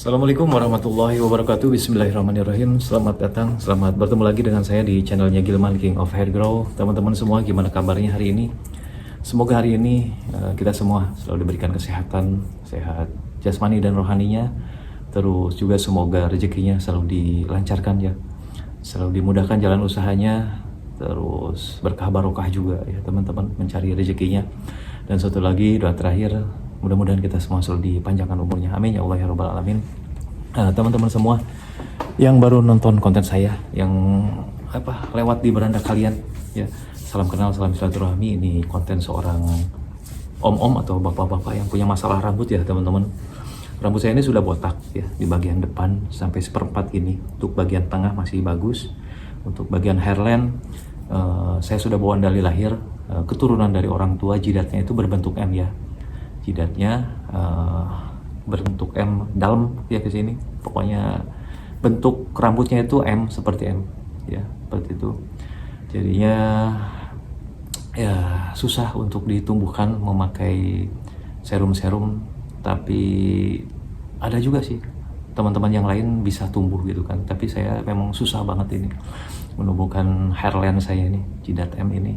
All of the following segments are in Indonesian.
Assalamualaikum warahmatullahi wabarakatuh. Bismillahirrahmanirrahim. Selamat datang, selamat bertemu lagi dengan saya di channelnya Gilman King of Hair Grow. Teman-teman semua, gimana kabarnya hari ini? Semoga hari ini kita semua selalu diberikan kesehatan, sehat jasmani dan rohaninya. Terus juga semoga rezekinya selalu dilancarkan ya, selalu dimudahkan jalan usahanya. Terus berkah barokah juga ya teman-teman mencari rezekinya. Dan satu lagi doa terakhir, mudah-mudahan kita semua selalu dipanjangkan umurnya. Amin ya Allah ya Rabbal Alamin. Teman-teman semua yang baru nonton konten saya, yang lewat di beranda kalian ya, salam kenal, salam silaturahmi. Ini konten seorang om-om atau bapak-bapak yang punya masalah rambut ya teman-teman. Rambut saya ini sudah botak ya di bagian depan sampai seperempat ini. Untuk bagian tengah masih bagus. Untuk bagian hairline saya sudah bawaan dari lahir, keturunan dari orang tua. Jidatnya itu berbentuk M ya. Jidatnya berbentuk M dalam ya ke sini. Pokoknya bentuk rambutnya itu M, seperti M ya, seperti itu. Jadinya ya susah untuk ditumbuhkan memakai serum-serum, tapi ada juga sih teman-teman yang lain bisa tumbuh gitu kan. Tapi saya memang susah banget ini menumbuhkan hairline saya ini, jidat M ini.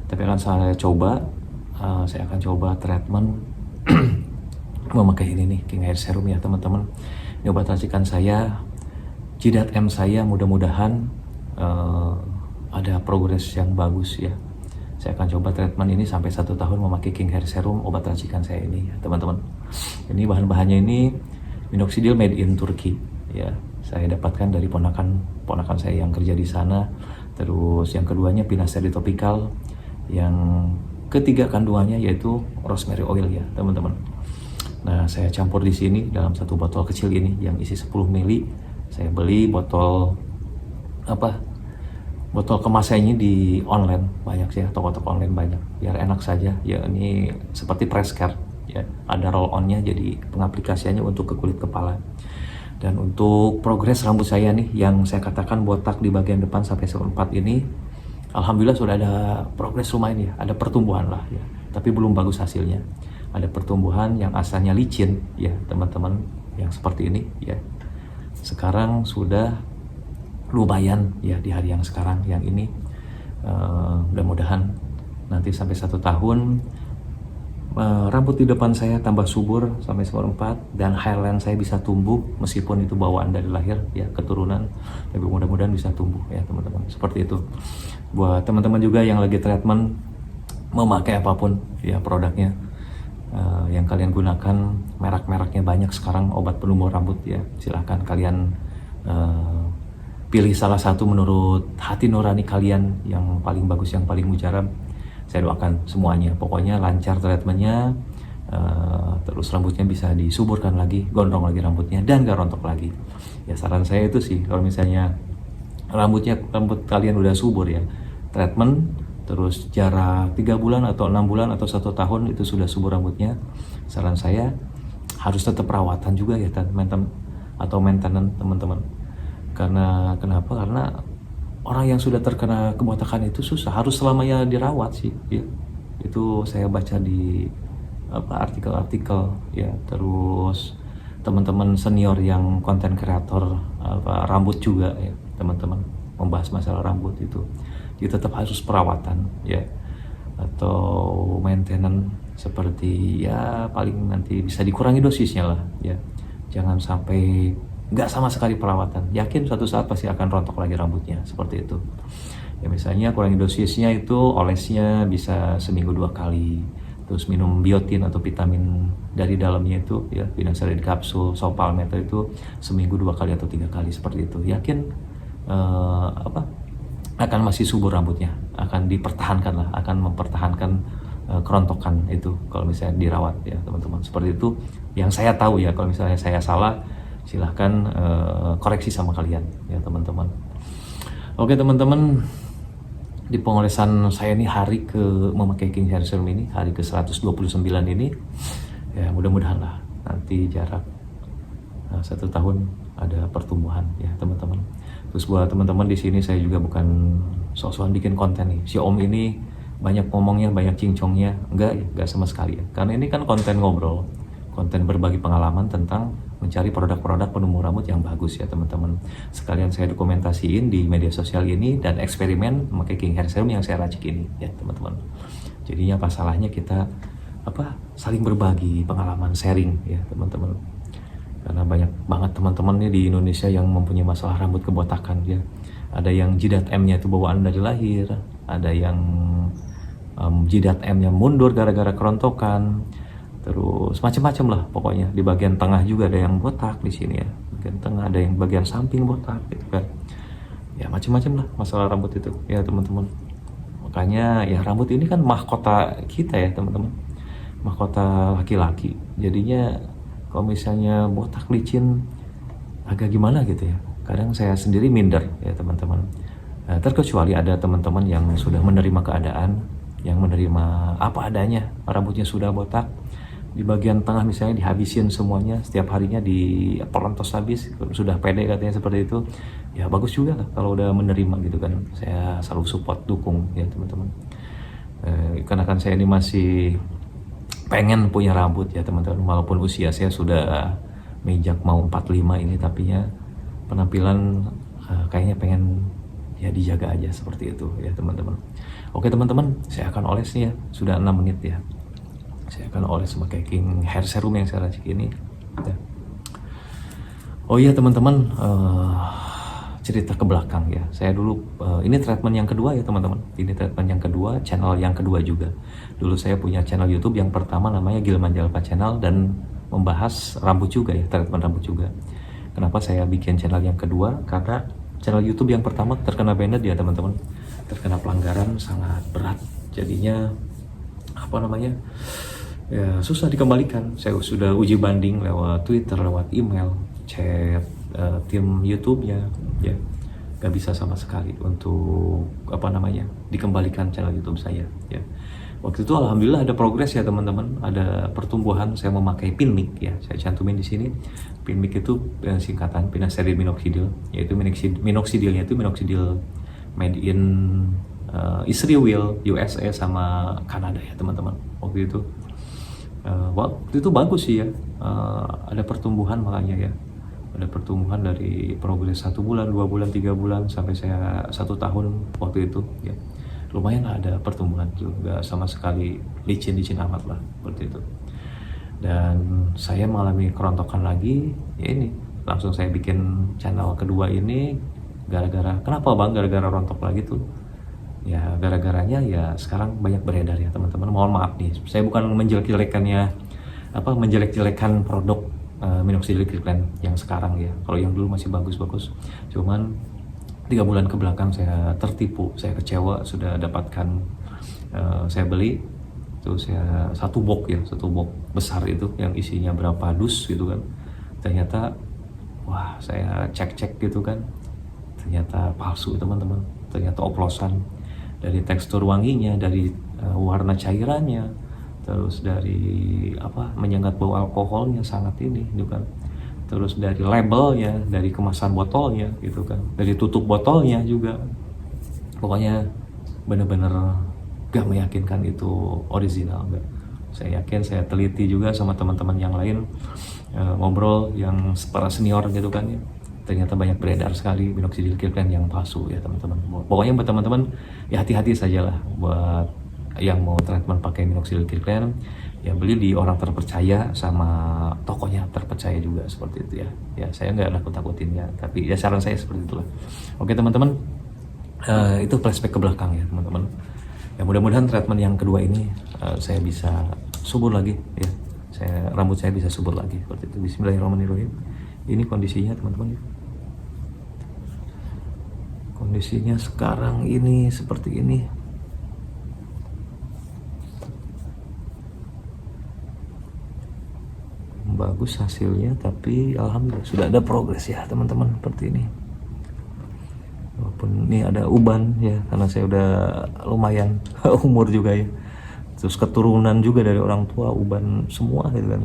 Tapi akan saya coba, saya akan coba treatment memakai ini nih, King Hair Serum ya teman-teman. Ini obat racikan saya, jidat M saya, mudah-mudahan ada progres yang bagus ya. Saya akan coba treatment ini sampai 1 tahun memakai King Hair Serum, obat racikan saya ini ya teman-teman. Ini bahan-bahannya ini minoxidil made in Turki ya. Saya dapatkan dari ponakan saya yang kerja di sana. Terus yang keduanya Pinaceae Topical. Yang ketiga kandungannya yaitu rosemary oil ya teman-teman. Nah, saya campur di sini dalam satu botol kecil ini yang isi 10 ml. Saya beli botol botol kemasannya di online banyak sih ya, toko-toko online banyak. Biar enak saja ya, ini seperti press care ya. Ada roll onnya, jadi pengaplikasiannya untuk ke kulit kepala. Dan untuk progres rambut saya nih yang saya katakan botak di bagian depan sampai seperempat ini, alhamdulillah sudah ada progres lumayan ya, ada pertumbuhan lah ya, tapi belum bagus hasilnya. Ada pertumbuhan yang asalnya licin ya teman-teman, yang seperti ini ya. Sekarang sudah lumayan ya di hari yang sekarang yang ini. Mudah-mudahan nanti sampai 1 tahun rambut di depan saya tambah subur sampai seperempat, dan hairline saya bisa tumbuh meskipun itu bawaan dari lahir ya, keturunan, tapi mudah-mudahan bisa tumbuh ya teman-teman. Seperti itu. Buat teman-teman juga yang lagi treatment memakai apapun ya produknya, yang kalian gunakan, merek-mereknya banyak sekarang, obat penumbuh rambut ya. Silahkan kalian pilih salah satu menurut hati nurani kalian yang paling bagus, yang paling mujarab. Saya doakan semuanya, pokoknya lancar treatmentnya, terus rambutnya bisa disuburkan lagi, gondrong lagi rambutnya, dan gak rontok lagi. Ya saran saya itu sih, kalau misalnya rambut kalian udah subur ya, treatment, terus jarak 3 bulan atau 6 bulan atau 1 tahun itu sudah subur rambutnya. Saran saya harus tetap perawatan juga ya maintenance teman-teman. Kenapa? Karena orang yang sudah terkena kebotakan itu susah, harus selamanya dirawat sih ya. Itu saya baca di artikel-artikel ya. Terus teman-teman senior yang konten kreator rambut juga ya teman-teman, membahas masalah rambut itu. Jadi tetap harus perawatan ya, atau maintenance seperti ya, paling nanti bisa dikurangi dosisnya lah ya. Jangan sampai nggak sama sekali perawatan, yakin suatu saat pasti akan rontok lagi rambutnya, seperti itu ya. Misalnya kurangi dosisnya itu, olesnya bisa seminggu 2 kali, terus minum biotin atau vitamin dari dalamnya itu ya, Pinaceae di kapsul, saw palmetto itu seminggu 2 kali atau 3 kali, seperti itu. Yakin akan masih subur rambutnya, akan dipertahankan lah, akan mempertahankan kerontokan itu kalau misalnya dirawat ya teman-teman. Seperti itu yang saya tahu ya. Kalau misalnya saya salah, silahkan koreksi sama kalian ya teman-teman. Oke teman-teman, di pengolesan saya ini hari ke memakai King Hair Serum ini, hari ke 129 ini ya, mudah-mudahan lah nanti jarak 1 tahun ada pertumbuhan ya teman-teman. Terus buat teman-teman di sini, saya juga bukan sok-sokan bikin konten nih, si om ini banyak ngomongnya, banyak cincongnya, enggak sama sekali ya. Karena ini kan konten ngobrol, konten berbagi pengalaman tentang mencari produk-produk penumbuh rambut yang bagus ya teman-teman. Sekalian saya dokumentasiin di media sosial ini dan eksperimen memakai King Hair Serum yang saya racik ini ya teman-teman. Jadinya apa salahnya kita saling berbagi pengalaman, sharing ya teman-teman. Karena banyak banget teman-teman nih di Indonesia yang mempunyai masalah rambut kebotakan ya. Ada yang jidat M-nya itu bawaan dari lahir, ada yang jidat M-nya mundur gara-gara kerontokan, terus macam-macam lah pokoknya. Di bagian tengah juga ada yang botak di sini ya, bagian tengah ada yang bagian samping botak gitu kan. Ya macam-macam lah masalah rambut itu ya teman-teman. Makanya ya rambut ini kan mahkota kita ya teman-teman, mahkota laki-laki. Jadinya kalau misalnya botak licin agak gimana gitu ya, kadang saya sendiri minder ya teman-teman. Terkecuali ada teman-teman yang sudah menerima keadaan, yang menerima apa adanya, rambutnya sudah botak, di bagian tengah misalnya dihabisin semuanya, setiap harinya diperontos habis, sudah pede katanya seperti itu, ya bagus juga lah kalau udah menerima gitu kan. Saya selalu support, dukung ya teman-teman. Karena kan saya ini masih pengen punya rambut ya teman-teman, walaupun usia saya sudah menginjak mau 45 ini, tapi ya penampilan kayaknya pengen ya dijaga aja seperti itu ya teman-teman. Oke teman-teman, saya akan oles nih ya, sudah 6 menit ya. Saya akan oles pakai King Hair Serum yang saya racik ini ya. Oh iya teman-teman, cerita ke belakang ya. Saya dulu ini treatment yang kedua ya teman-teman. Ini treatment yang kedua, channel yang kedua juga. Dulu saya punya channel YouTube yang pertama namanya Gilman Jalpa Channel dan membahas rambut juga ya, treatment rambut juga. Kenapa saya bikin channel yang kedua? Karena channel YouTube yang pertama terkena banned ya teman-teman. Terkena pelanggaran sangat berat. Jadinya ya susah dikembalikan. Saya sudah uji banding lewat Twitter, lewat email, chat tim YouTube-nya ya, gak bisa sama sekali untuk dikembalikan channel YouTube saya ya. Waktu itu alhamdulillah ada progres ya teman-teman, ada pertumbuhan. Saya memakai Pinmic ya, saya cantumin di sini. Pinmic itu singkatan finasteride minoxidil, yaitu minoxidilnya itu minoxidil made in Israel, USA sama Kanada ya teman-teman. Waktu itu bagus sih ya, ada pertumbuhan makanya ya. Ada pertumbuhan dari progres 1 bulan, 2 bulan, 3 bulan sampai saya 1 tahun waktu itu ya. Lumayan lah ada pertumbuhan tuh, gak sama sekali licin amat lah seperti itu. Dan saya mengalami kerontokan lagi ya, ini langsung saya bikin channel kedua ini kenapa bang gara-gara rontok lagi tuh ya, gara-garanya ya sekarang banyak beredar ya teman-teman. Mohon maaf nih, saya bukan menjelek-jelekan produk minoxidil Kirkland yang sekarang ya. Kalau yang dulu masih bagus-bagus, cuman 3 bulan ke belakang saya tertipu, saya kecewa. Sudah dapatkan, saya beli itu saya satu box besar itu yang isinya berapa dus gitu kan. Ternyata wah, saya cek gitu kan, ternyata palsu teman-teman. Ternyata oplosan. Dari tekstur wanginya, dari warna cairannya, terus dari menyengat bau alkoholnya sangat ini gitu kan. Terus dari labelnya, dari kemasan botolnya gitu kan, dari tutup botolnya juga. Pokoknya bener-bener gak meyakinkan itu original gak. Saya yakin, saya teliti juga sama teman-teman yang lain, ngobrol yang para senior gitu kan ya. Ternyata banyak beredar sekali minoxidil Kirkland yang palsu ya teman-teman. Pokoknya buat teman-teman ya hati-hati sajalah buat yang mau treatment pakai minoxidil Kirkland, ya beli di orang terpercaya sama tokonya terpercaya juga seperti itu ya. Ya saya nggak nakut-nakutin ya, tapi ya saran saya seperti itulah. Oke teman-teman, itu flashback ke belakang ya teman-teman. Ya mudah-mudahan treatment yang kedua ini saya bisa subur lagi ya. Rambut saya bisa subur lagi seperti itu. Bismillahirrahmanirrahim. Ini kondisinya teman-teman. Kondisinya sekarang ini seperti ini. Bagus hasilnya, tapi alhamdulillah sudah ada progres ya teman-teman seperti ini. Walaupun ini ada uban ya, karena saya udah lumayan umur juga ya. Terus keturunan juga dari orang tua uban semua gitu kan.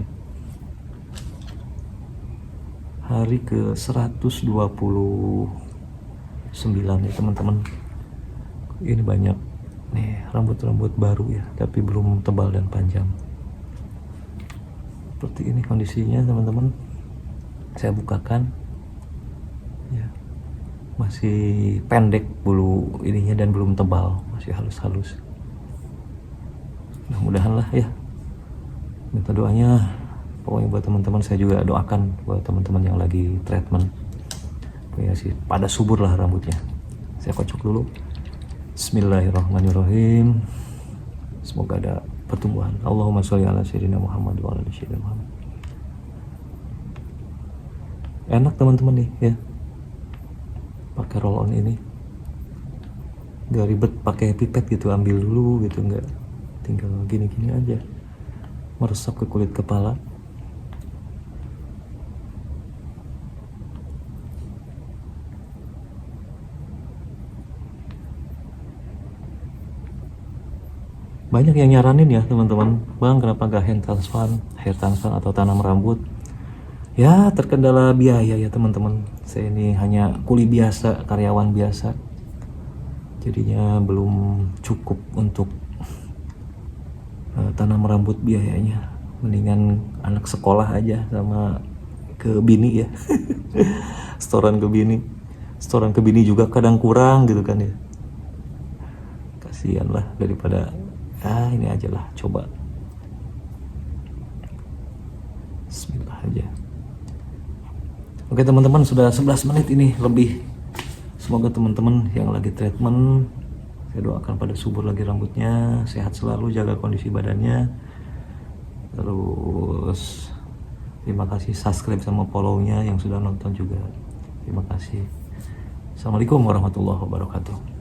Hari ke 129 ya teman-teman. Ini banyak nih rambut-rambut baru ya, tapi belum tebal dan panjang. Seperti ini kondisinya teman-teman. Saya bukakan ya, masih pendek bulu ininya dan belum tebal, masih halus-halus. Mudah-mudahan lah ya, minta doanya pokoknya buat teman-teman. Saya juga doakan buat teman-teman yang lagi treatment ya sih, pada subur lah rambutnya. Saya kocok dulu. Bismillahirrahmanirrahim. Semoga ada pertumbuhan. Allahumma sholli ala sayyidina Muhammad wa ala ali sayyidina Muhammad. Enak teman-teman nih ya, pakai roll on ini gak ribet pakai pipet gitu, ambil dulu gitu, nggak, tinggal gini-gini aja meresap ke kulit kepala. Banyak yang nyaranin ya teman-teman, bang kenapa gak hair transplant atau tanam rambut? Ya terkendala biaya ya teman-teman. Saya ini hanya kuli biasa, karyawan biasa, jadinya belum cukup untuk tanam rambut biayanya. Mendingan anak sekolah aja sama ke bini ya. Setoran ke bini juga kadang kurang gitu kan ya. Kasihan lah, daripada ini aja lah, coba bismillah aja. Oke teman-teman, sudah 11 menit ini lebih. Semoga teman-teman yang lagi treatment, saya doakan pada subur lagi rambutnya, sehat selalu, jaga kondisi badannya. Terus terima kasih subscribe sama follow-nya, yang sudah nonton juga terima kasih. Assalamualaikum warahmatullahi wabarakatuh.